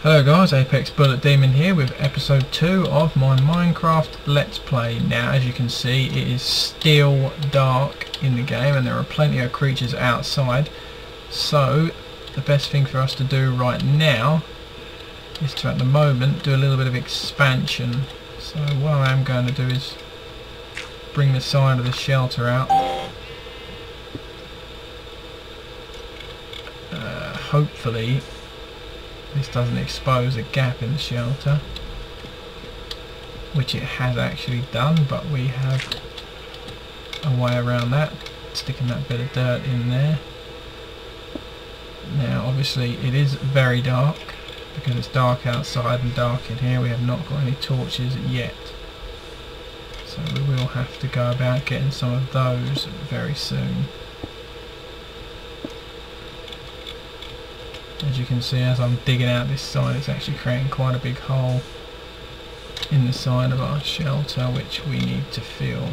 Hello guys, Apexbulletdemon here with episode 2 of my Minecraft Let's Play. Now as you can see it is still dark in the game and there are plenty of creatures outside, so the best thing for us to do right now is to at the moment do a little bit of expansion. So what I am going to do is bring the side of the shelter out. Hopefully this doesn't expose a gap in the shelter, which it has actually done, but we have a way around that, sticking that bit of dirt in there. Now obviously it is very dark because it's dark outside and dark in here. We have not got any torches yet, so we will have to go about getting some of those very soon. As you can see, as I'm digging out this side, it's actually creating quite a big hole in the side of our shelter, which we need to fill.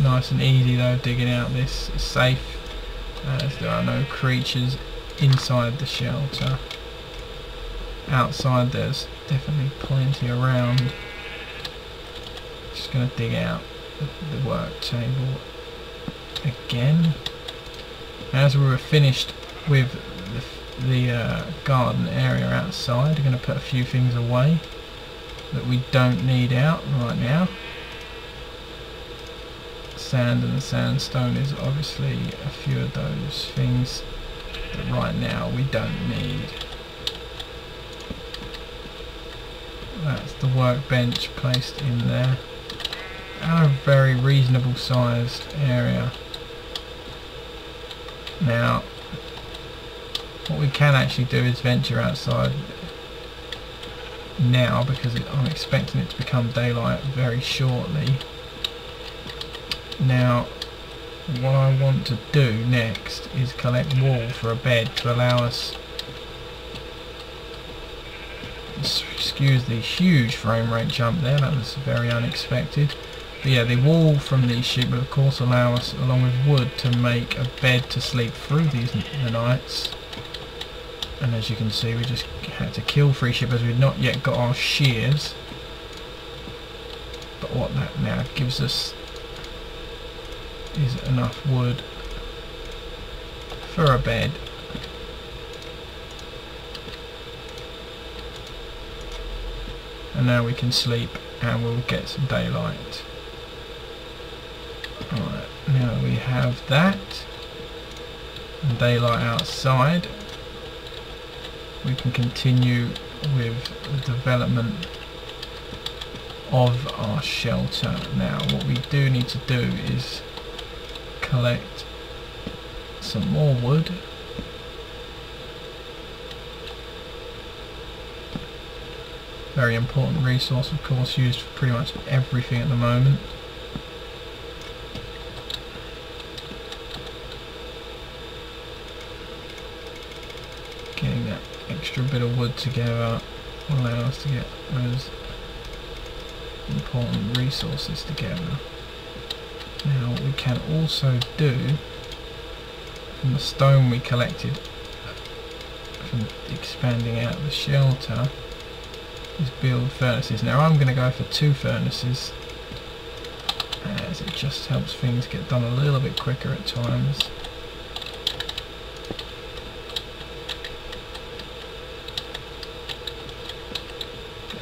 Nice and easy though, digging out this is safe as there are no creatures inside the shelter. Outside there's definitely plenty around. Just going to dig out the work table again. As we were finished with the garden area outside, I'm going to put a few things away that we don't need out right now. Sand and sandstone is obviously a few of those things that right now we don't need. That's the workbench placed in there, and a very reasonable sized area. Now what we can actually do is venture outside now, because I'm expecting it to become daylight very shortly. Now what I want to do next is collect wool for a bed to allow us, excuse the huge frame rate jump there, that was very unexpected. But yeah, the wool from these sheep will of course allow us, along with wood, to make a bed to sleep through the nights. And as you can see, we just had to kill 3 sheep as we've not yet got our shears. But what that now gives us is enough wood for a bed. And now we can sleep and we'll get some daylight. Alright, now we have that and daylight outside, we can continue with the development of our shelter. Now what we do need to do is collect some more wood. Very important resource, of course, used for pretty much everything at the moment. Getting that extra bit of wood together will allow us to get those important resources together. Now what we can also do, from the stone we collected from expanding out the shelter, is build furnaces. Now I'm going to go for 2 furnaces as it just helps things get done a little bit quicker at times.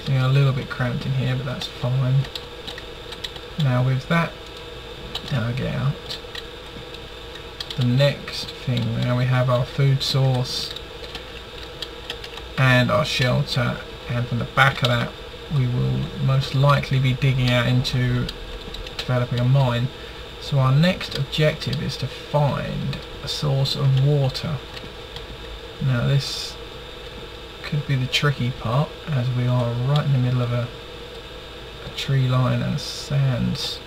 Getting a little bit cramped in here, but that's fine. Now with that dug out, the next thing, now we have our food source and our shelter, and from the back of that we will most likely be digging out into developing a mine. So our next objective is to find a source of water. Now this could be the tricky part, as we are right in the middle of a tree line and a sand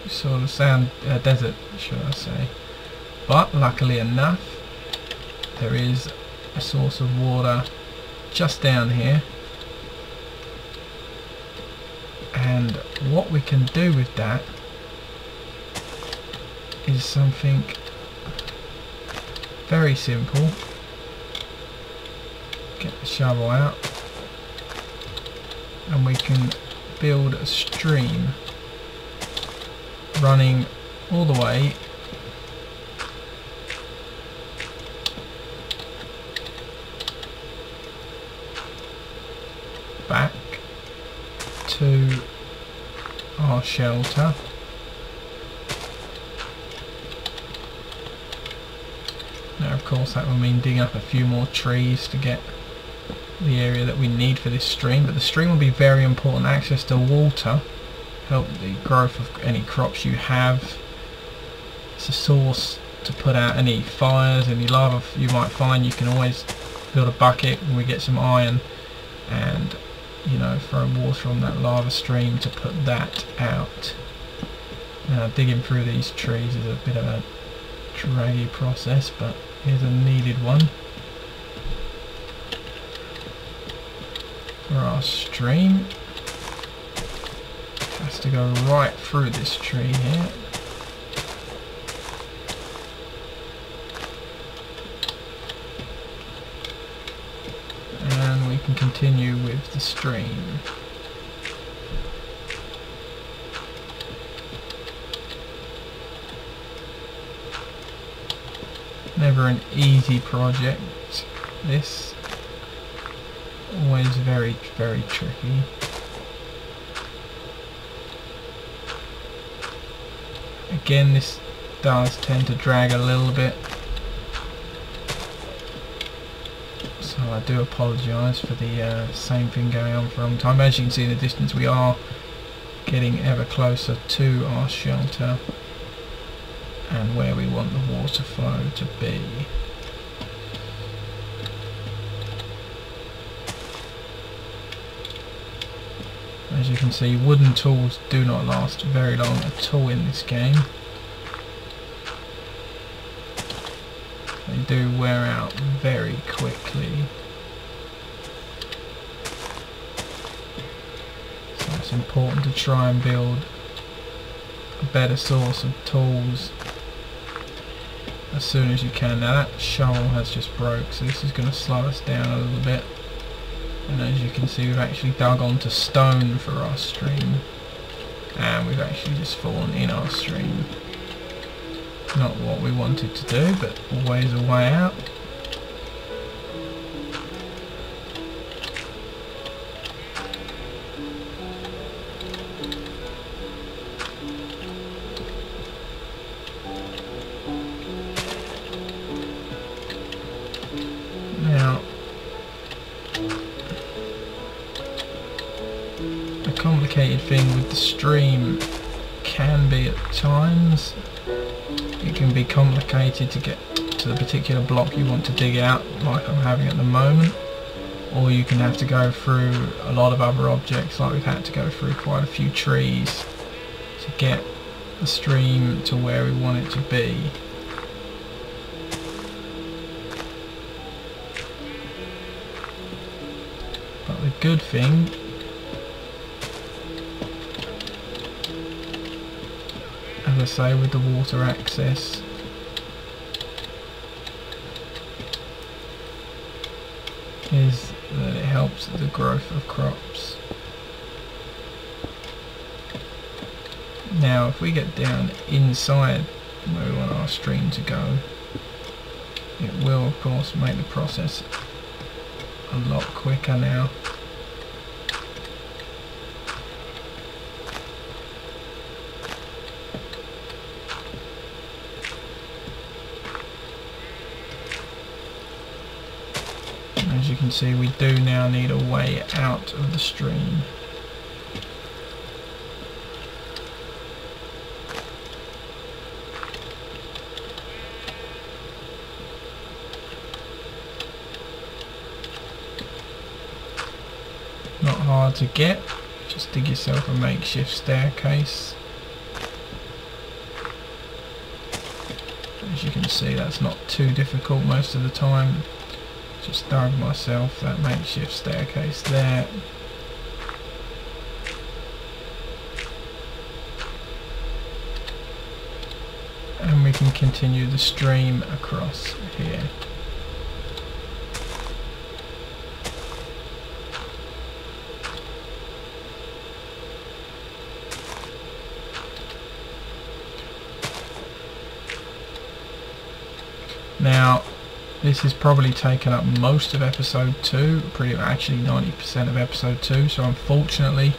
sort of desert, should I say. But luckily enough there is a source of water just down here, And what we can do with that is something very simple. Get the shovel out and we can build a stream running all the way back to our shelter. Now of course that will mean digging up a few more trees to get the area that we need for this stream, but the stream will be very important. Access to water, help the growth of any crops you have. It's a source to put out any fires, any lava you might find. You can always build a bucket when we get some iron and, you know, throw water on that lava stream to put that out. Now digging through these trees is a bit of a draggy process, but here's a needed one for our stream. It has to go right through this tree here. And we can continue with the stream. Never an easy project, this. Always very, very tricky. Again, this does tend to drag a little bit, so I do apologise for the same thing going on for a long time. As you can see in the distance, we are getting ever closer to our shelter and where we want the water flow to be. As you can see, wooden tools do not last very long at all in this game. They do wear out very quickly. So it's important to try and build a better source of tools as soon as you can. Now that shovel has just broke, so this is going to slow us down a little bit. And as you can see, we've actually dug onto stone for our stream, and we've actually just fallen in our stream. Not what we wanted to do, but always a way out. Now, the complicated thing with the stream can be at times, it can be complicated to get to the particular block you want to dig out, like I'm having at the moment, or you can have to go through a lot of other objects, like we've had to go through quite a few trees to get the stream to where we want it to be. But the good thing as I say, with the water access, is that it helps the growth of crops. Now if we get down inside where we want our stream to go, it will of course make the process a lot quicker now. As you can see, we do now need a way out of the stream. Not hard to get, just dig yourself a makeshift staircase. As you can see, that's not too difficult most of the time. Just dug myself that makeshift staircase there. and we can continue the stream across here. Now this has probably taken up most of episode 2, pretty actually 90% of episode 2, so unfortunately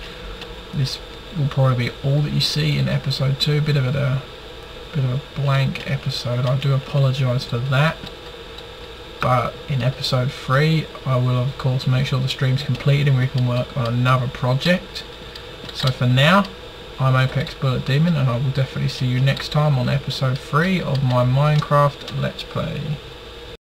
this will probably be all that you see in episode 2. Bit of a blank episode. I do apologise for that, but in episode 3 I will of course make sure the stream's completed and we can work on another project. So for now, I'm Apexbulletdemon, and I will definitely see you next time on episode 3 of my Minecraft Let's Play.